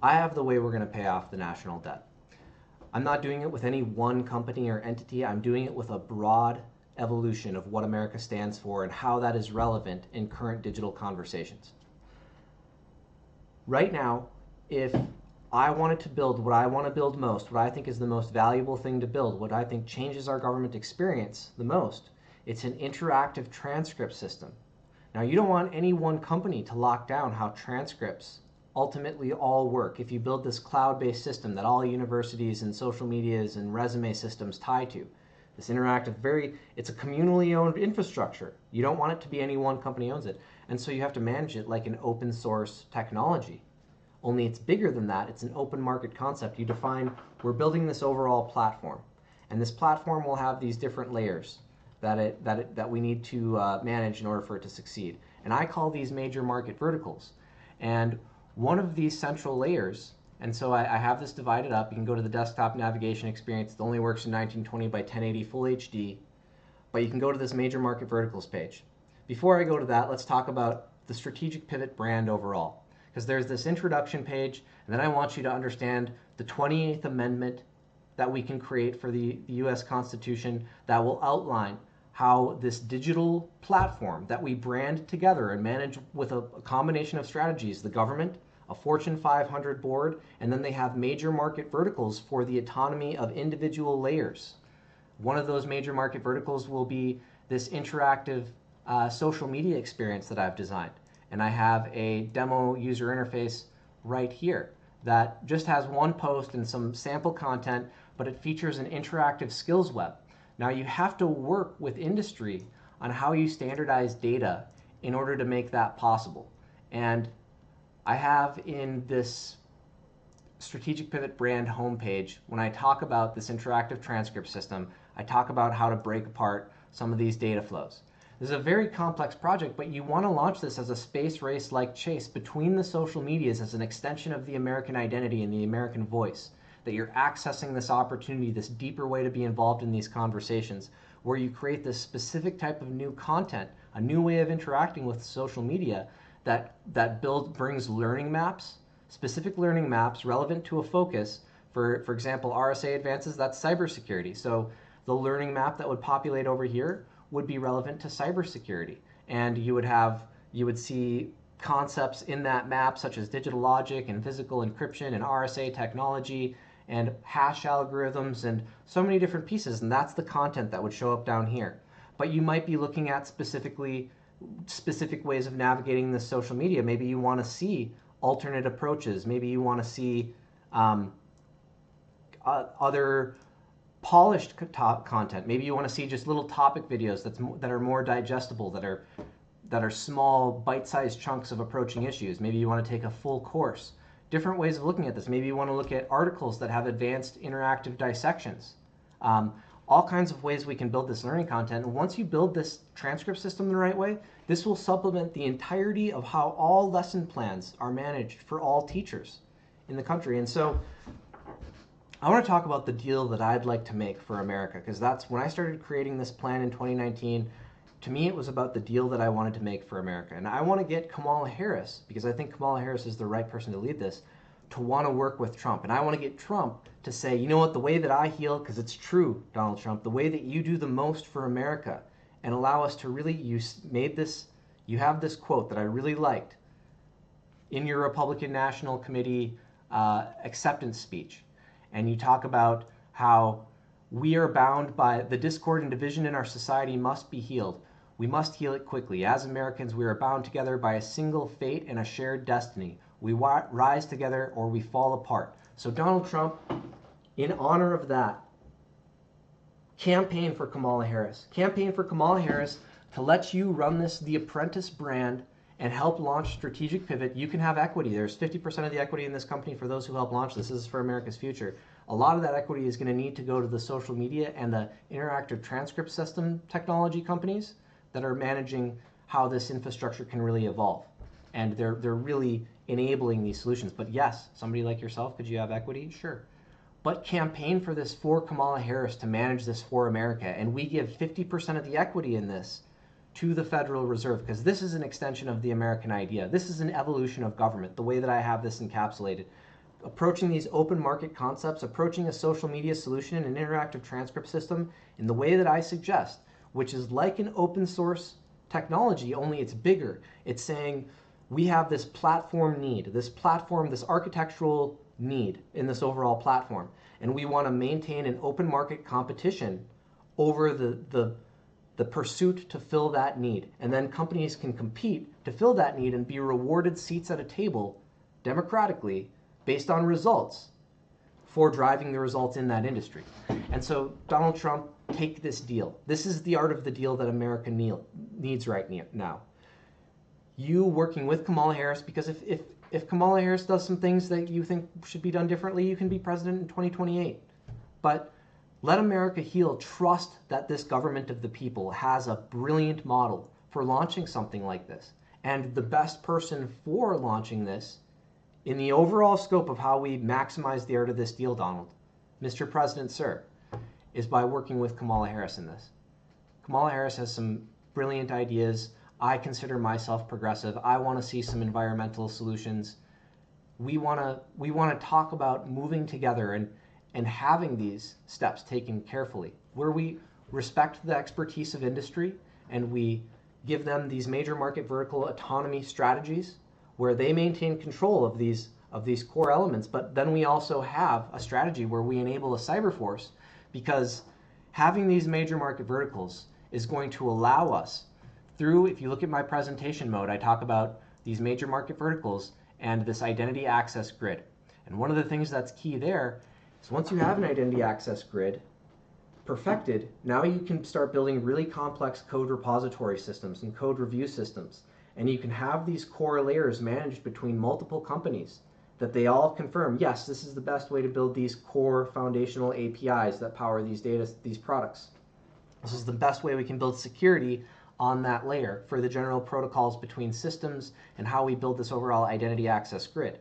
I have the way we're going to pay off the national debt. I'm not doing it with any one company or entity. I'm doing it with a broad evolution of what America stands for and how that is relevant in current digital conversations. Right now, if I wanted to build what I want to build most, what I think is the most valuable thing to build, what I think changes our government experience the most, it's an interactive transcript system. Now, you don't want any one company to lock down how transcripts ultimately all work. If you build this cloud-based system that all universities and social medias and resume systems tie to, this interactive, it's a communally owned infrastructure. You don't want it to be any one company owns it. And so you have to manage it like an open source technology. Only it's bigger than that. It's an open market concept. You define, we're building this overall platform. And this platform will have these different layers that we need to manage in order for it to succeed. And I call these major market verticals. And one of these central layers, and so I have this divided up. You can go to the desktop navigation experience. It only works in 1920 by 1080 full HD. But you can go to this major market verticals page. Before I go to that, let's talk about the Strategic Pivot brand overall. Because there's this introduction page, and then I want you to understand the 28th Amendment that we can create for the US Constitution that will outline how this digital platform that we brand together and manage with a combination of strategies, the government, a Fortune 500 board, and then they have major market verticals for the autonomy of individual layers. One of those major market verticals will be this interactive social media experience that I've designed. And I have a demo user interface right here that just has one post and some sample content, but it features an interactive skills web. Now you have to work with industry on how you standardize data in order to make that possible. And I have in this Strategic Pivot brand homepage, when I talk about this interactive transcript system, I talk about how to break apart some of these data flows. This is a very complex project, but you want to launch this as a space race-like chase between the social medias as an extension of the American identity and the American voice, that you're accessing this opportunity, this deeper way to be involved in these conversations, where you create this specific type of new content, a new way of interacting with social media that brings learning maps, specific learning maps relevant to a focus. For example, RSA advances, that's cybersecurity. So the learning map that would populate over here would be relevant to cybersecurity. And you would see concepts in that map such as digital logic and physical encryption and RSA technology and hash algorithms and so many different pieces. And that's the content that would show up down here. But you might be looking at specific ways of navigating this social media. Maybe you want to see alternate approaches. Maybe you want to see other polished content. Maybe you want to see just little topic videos that are more digestible, that are small, bite-sized chunks of approaching issues. Maybe you want to take a full course. Different ways of looking at this. Maybe you want to look at articles that have advanced interactive dissections. All kinds of ways we can build this learning content. And once you build this transcript system the right way, this will supplement the entirety of how all lesson plans are managed for all teachers in the country. And so I want to talk about the deal that I'd like to make for America, because that's when I started creating this plan in 2019. To me, it was about the deal that I wanted to make for America. And I want to get Kamala Harris, because I think Kamala Harris is the right person to lead this, to want to work with Trump. And I want to get Trump to say, you know what, the way that I heal, because it's true, Donald Trump, the way that you do the most for America and allow us to really, you have this quote that I really liked in your Republican National Committee acceptance speech. And you talk about how we are bound by the discord and division in our society must be healed. We must heal it quickly. As Americans, we are bound together by a single fate and a shared destiny. We rise together or we fall apart. So Donald Trump, in honor of that, campaign for Kamala Harris. Campaign for Kamala Harris to let you run the Apprentice brand and help launch Strategic Pivot. You can have equity. There's 50% of the equity in this company for those who help launch this. This is for America's future. A lot of that equity is going to need to go to the social media and the interactive transcript system technology companies that are managing how this infrastructure can really evolve. And they're really enabling these solutions. But yes, somebody like yourself, could you have equity? Sure. But campaign for this for Kamala Harris to manage this for America. And we give 50% of the equity in this to the Federal Reserve, because this is an extension of the American idea. This is an evolution of government, the way that I have this encapsulated. approaching these open market concepts, approaching a social media solution, an interactive transcript system in the way that I suggest, which is like an open source technology, only it's bigger. It's saying we have this platform need, this architectural need in this overall platform, and we want to maintain an open market competition over the pursuit to fill that need. And then companies can compete to fill that need and be rewarded seats at a table democratically based on results for driving the results in that industry. And so Donald Trump, take this deal. This is the art of the deal that America needs right now. You working with Kamala Harris, because if Kamala Harris does some things that you think should be done differently, you can be president in 2028. But let America heal. Trust that this government of the people has a brilliant model for launching something like this. And the best person for launching this in the overall scope of how we maximize the art of this deal, Donald, Mr. President, sir, is by working with Kamala Harris in this. Kamala Harris has some brilliant ideas. I consider myself progressive. I want to see some environmental solutions. We want to talk about moving together and having these steps taken carefully, where we respect the expertise of industry and we give them these major market vertical autonomy strategies where they maintain control of these core elements. But then we also have a strategy where we enable a cyber force, because having these major market verticals is going to allow us through, if you look at my presentation mode, I talk about these major market verticals and this identity access grid. And one of the things that's key there is once you have an identity access grid perfected, now you can start building really complex code repository systems and code review systems. And you can have these core layers managed between multiple companies that they all confirm, yes, this is the best way to build these core foundational APIs that power these products. This is the best way we can build security on that layer for the general protocols between systems and how we build this overall identity access grid.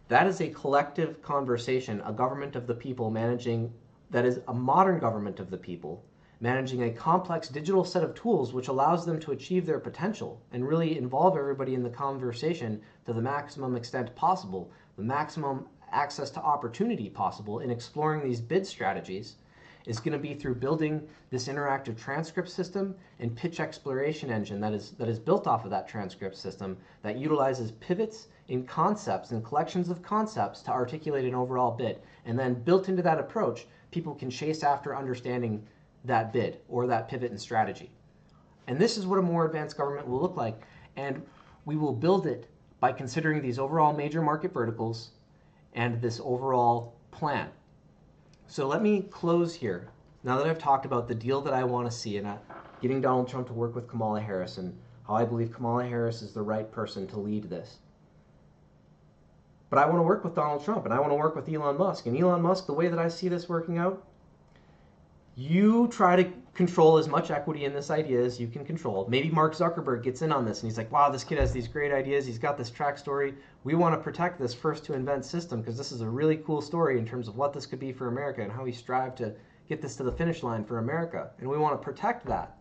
That is a collective conversation, a government of the people managing, that is a modern government of the people, managing a complex digital set of tools which allows them to achieve their potential and really involve everybody in the conversation to the maximum extent possible, the maximum access to opportunity possible in exploring these bid strategies is going to be through building this interactive transcript system and pitch exploration engine that is built off of that transcript system that utilizes pivots in concepts and collections of concepts to articulate an overall bid. And then built into that approach, people can chase after understanding that bid or that pivot in strategy. And this is what a more advanced government will look like. And we will build it by considering these overall major market verticals and this overall plan. So let me close here. Now that I've talked about the deal that I want to see and getting Donald Trump to work with Kamala Harris and how I believe Kamala Harris is the right person to lead this. But I want to work with Donald Trump and I want to work with Elon Musk. And Elon Musk, the way that I see this working out, you try to control as much equity in this idea as you can control. Maybe Mark Zuckerberg gets in on this and he's like, wow, this kid has these great ideas. He's got this track story. We want to protect this first to invent system because this is a really cool story in terms of what this could be for America and how we strive to get this to the finish line for America. And we want to protect that.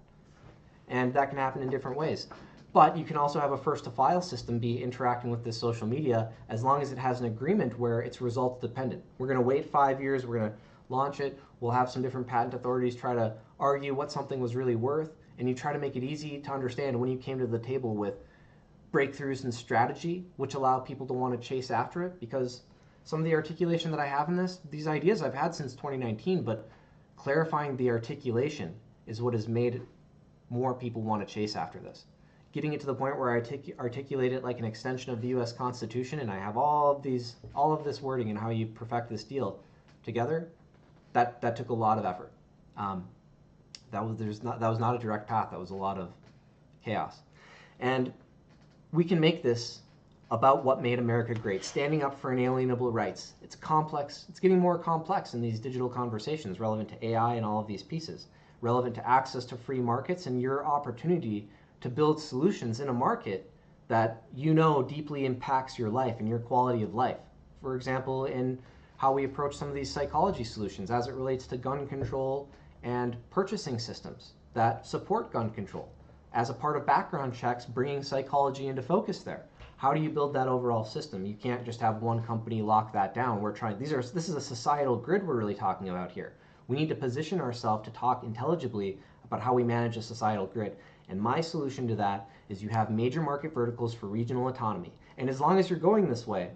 And that can happen in different ways. But you can also have a first to file system be interacting with this social media as long as it has an agreement where it's results dependent. We're going to wait 5 years. We're going to launch it. We'll have some different patent authorities try to argue what something was really worth, and you try to make it easy to understand when you came to the table with breakthroughs in strategy, which allow people to want to chase after it, because some of the articulation that I have in this, these ideas I've had since 2019, but clarifying the articulation is what has made more people want to chase after this. Getting it to the point where I articulate it like an extension of the U.S. Constitution, and I have all of this wording and how you perfect this deal together, that took a lot of effort. That was not a direct path. That was a lot of chaos. And we can make this about what made America great, standing up for inalienable rights. It's complex. It's getting more complex in these digital conversations relevant to AI and all of these pieces, relevant to access to free markets and your opportunity to build solutions in a market that you know deeply impacts your life and your quality of life. For example, in how we approach some of these psychology solutions as it relates to gun control and purchasing systems that support gun control. As a part of background checks, bringing psychology into focus there. How do you build that overall system? You can't just have one company lock that down. This is a societal grid we're really talking about here. We need to position ourselves to talk intelligibly about how we manage a societal grid. And my solution to that is you have major market verticals for regional autonomy. And as long as you're going this way,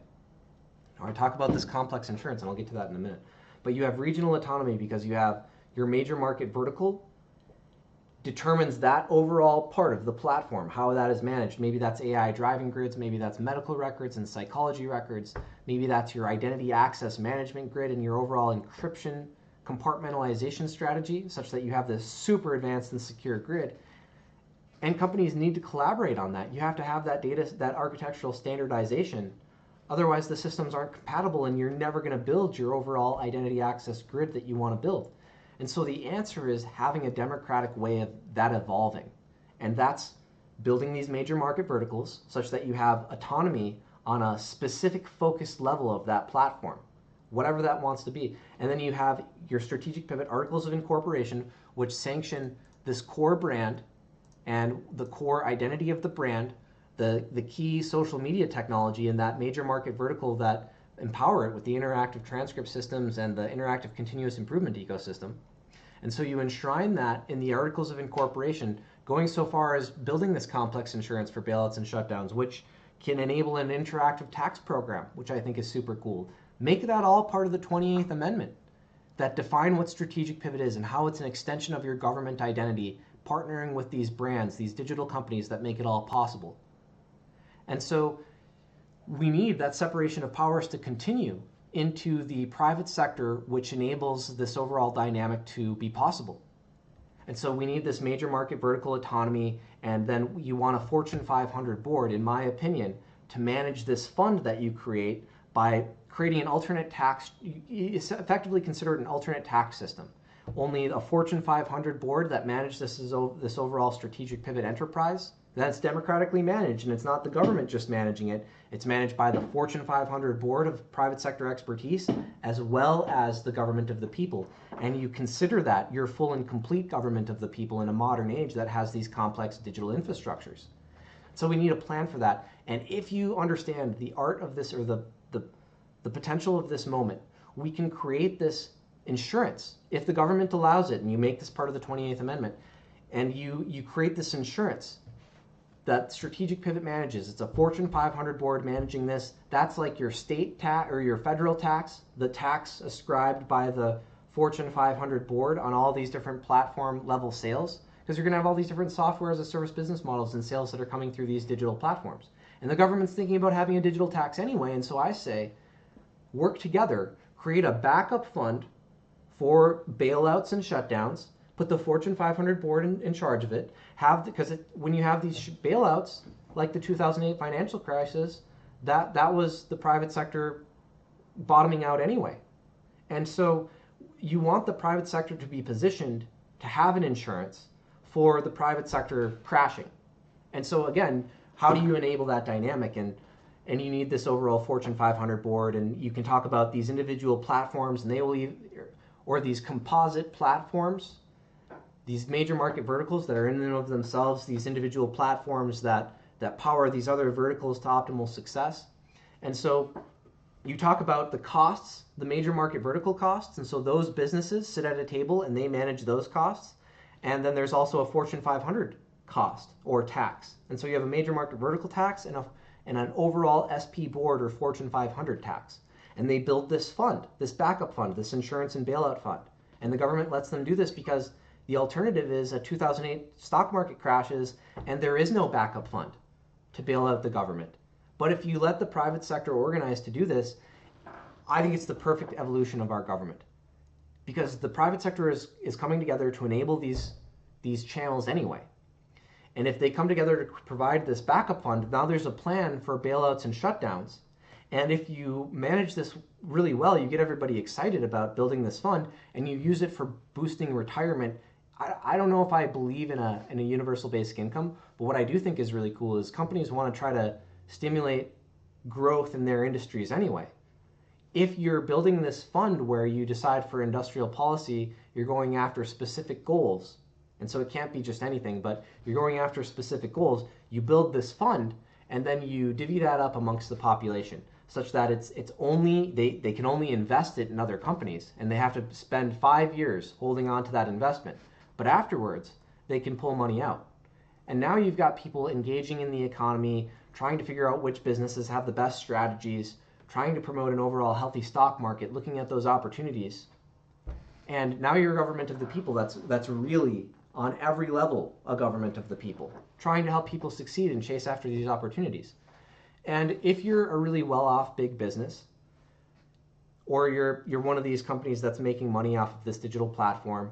I talk about this complex insurance, and I'll get to that in a minute, but you have regional autonomy because you have your major market vertical determines that overall part of the platform, how that is managed. Maybe that's AI driving grids, maybe that's medical records and psychology records, maybe that's your identity access management grid and your overall encryption compartmentalization strategy, such that you have this super advanced and secure grid. And companies need to collaborate on that. You have to have that data, that architectural standardization. Otherwise, the systems aren't compatible and you're never going to build your overall identity access grid that you want to build. And so the answer is having a democratic way of that evolving. And that's building these major market verticals such that you have autonomy on a specific focused level of that platform, whatever that wants to be. And then you have your strategic pivot articles of incorporation, which sanction this core brand and the core identity of the brand, the key social media technology in that major market vertical that empower it with the interactive transcript systems and the interactive continuous improvement ecosystem. And so you enshrine that in the articles of incorporation, going so far as building this complex insurance for bailouts and shutdowns, which can enable an interactive tax program, which I think is super cool. Make that all part of the 28th Amendment that define what strategic pivot is and how it's an extension of your government identity, partnering with these brands, these digital companies that make it all possible. And so we need that separation of powers to continue into the private sector, which enables this overall dynamic to be possible. And so we need this major market vertical autonomy, and then you want a Fortune 500 board, in my opinion, to manage this fund that you create by creating an alternate tax. It's effectively considered an alternate tax system. Only a Fortune 500 board that manages this overall strategic pivot enterprise, that's democratically managed, and it's not the government just managing it. It's managed by the Fortune 500 board of private sector expertise, as well as the government of the people. And you consider that your full and complete government of the people in a modern age that has these complex digital infrastructures. So we need a plan for that. And if you understand the art of this, or the potential of this moment, we can create this insurance. If the government allows it, and you make this part of the 28th Amendment, and you create this insurance that Strategic Pivot manages. It's a Fortune 500 board managing this. That's like your state tax or your federal tax, the tax ascribed by the Fortune 500 board on all these different platform level sales, because you're going to have all these different software as a service business models and sales that are coming through these digital platforms. And the government's thinking about having a digital tax anyway, and so I say, work together, create a backup fund for bailouts and shutdowns, put the Fortune 500 board in charge of it, when you have these bailouts, like the 2008 financial crisis, that was the private sector bottoming out anyway. And so you want the private sector to be positioned to have an insurance for the private sector crashing. And so again, how do you enable that dynamic? And you need this overall Fortune 500 board, and you can talk about these individual platforms, and they will, or these composite platforms, these major market verticals that are in and of themselves, these individual platforms that power these other verticals to optimal success. And so you talk about the costs, the major market vertical costs, and so those businesses sit at a table and they manage those costs. And then there's also a Fortune 500 cost or tax. And so you have a major market vertical tax and an overall SP board or Fortune 500 tax. And they build this fund, this backup fund, this insurance and bailout fund. And the government lets them do this because the alternative is a 2008 stock market crashes and there is no backup fund to bail out the government. But if you let the private sector organize to do this, I think it's the perfect evolution of our government. Because the private sector is coming together to enable these channels anyway. And if they come together to provide this backup fund, now there's a plan for bailouts and shutdowns. And if you manage this really well, you get everybody excited about building this fund and you use it for boosting retirement. I don't know if I believe in a universal basic income, but what I do think is really cool is companies want to try to stimulate growth in their industries anyway. If you're building this fund where you decide for industrial policy, you're going after specific goals. And so it can't be just anything, but you're going after specific goals. You build this fund, and then you divvy that up amongst the population such that it's only they can only invest it in other companies, and they have to spend 5 years holding on to that investment. But afterwards, they can pull money out. And now you've got people engaging in the economy, trying to figure out which businesses have the best strategies, trying to promote an overall healthy stock market, looking at those opportunities. And now you're a government of the people that's really on every level a government of the people, trying to help people succeed and chase after these opportunities. And if you're a really well-off big business, or you're one of these companies that's making money off of this digital platform,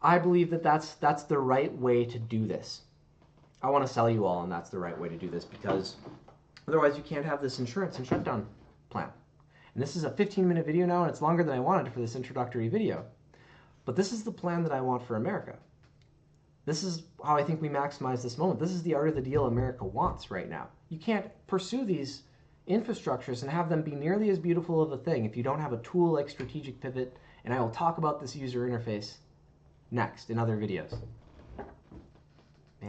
I believe that that's the right way to do this. I want to sell you all, and that's the right way to do this, because otherwise you can't have this insurance and shutdown plan. And this is a 15-minute video now, and it's longer than I wanted for this introductory video. But this is the plan that I want for America. This is how I think we maximize this moment. This is the art of the deal America wants right now. You can't pursue these infrastructures and have them be nearly as beautiful of a thing if you don't have a tool like Strategic Pivot, and I will talk about this user interface next in other videos.